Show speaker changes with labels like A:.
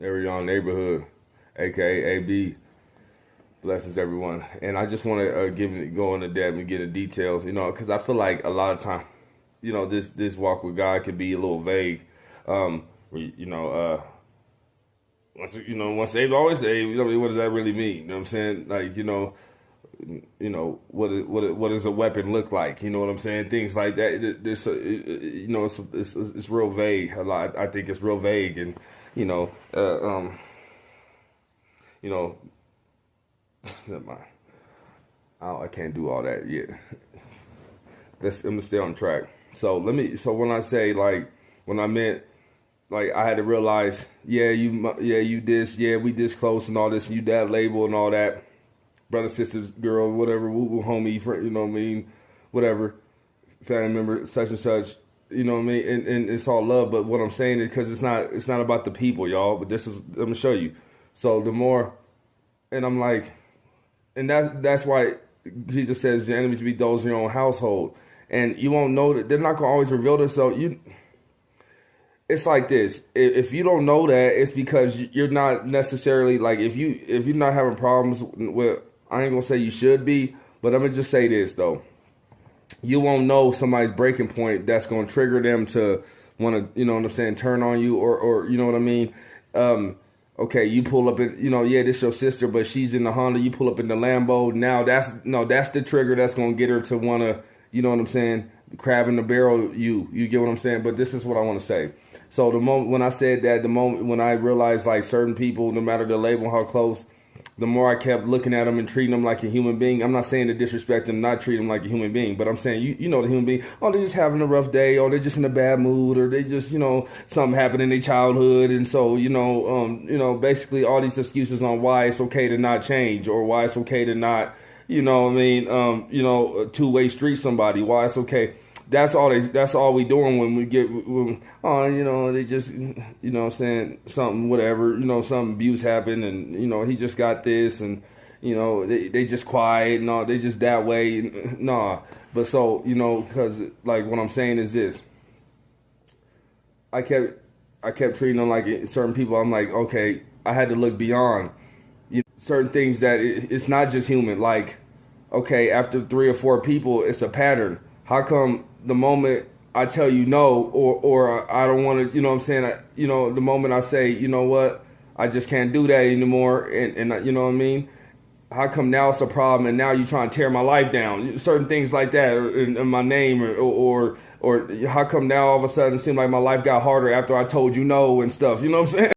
A: Arion Neighborhood, aka AB. Blessings, everyone. And I just want to go into depth and get the details, because I feel like a lot of time, this walk with God can be a little vague. Um, once saved, always saved. What does that really mean? You know what I'm saying? Like, what does a weapon look like? You know what I'm saying? Things like that. It's real vague. A lot. I think it's real vague, and you know, uh, um, you know, never mind. I can't do all that yet. I'm gonna stay on track. So So when I say like, when I meant like, I had to realize, you this, we this close and all this, and you that label and all that, brother, sisters, girl, whatever, woo woo, homie, friend, you know what I mean, whatever, family member, such and such, you know what I mean, and it's all love. But what I'm saying is, because it's not about the people, y'all. But I'm gonna show you. So the more, and I'm like, and that's why Jesus says your enemies be those in your own household, and you won't know that they're not gonna always reveal themselves. It's like this. If you don't know that, it's because you're not necessarily like, if you're not having problems with. I ain't gonna say you should be, but I'm gonna just say this though. You won't know somebody's breaking point that's gonna trigger them to want to, you know what I'm saying, turn on you, or you know what I mean. Okay, you pull up in, this your sister, but she's in the Honda. You pull up in the Lambo. Now that's the trigger that's gonna get her to want to, you know what I'm saying, crab in the barrel. You get what I'm saying. But this is what I want to say. So the moment when I said that, the moment when I realized like certain people, no matter the label, how close, the more I kept looking at them and treating them like a human being. I'm not saying to disrespect them, not treat them like a human being, but I'm saying, you know, the human being, oh, they're just having a rough day, or they're just in a bad mood, or they just, something happened in their childhood. And so, basically all these excuses on why it's okay to not change, or why it's okay to not, two-way street somebody, why it's okay. That's all we doing when we get, they just, what I'm saying, something, whatever, some abuse happened, and, he just got this, and, they just quiet, no, they just that way, nah. But so, because, like, what I'm saying is this. I kept treating them like certain people. I'm like, okay, I had to look beyond, certain things that it's not just human. Like, okay, after 3 or 4 people, it's a pattern. How come the moment I tell you no, or I don't want to, you know what I'm saying, the moment I say, you know what, I just can't do that anymore, and you know what I mean, how come now it's a problem, and now you trying to tear my life down, certain things like that, in my name, or how come now all of a sudden it seems like my life got harder after I told you no and stuff, you know what I'm saying?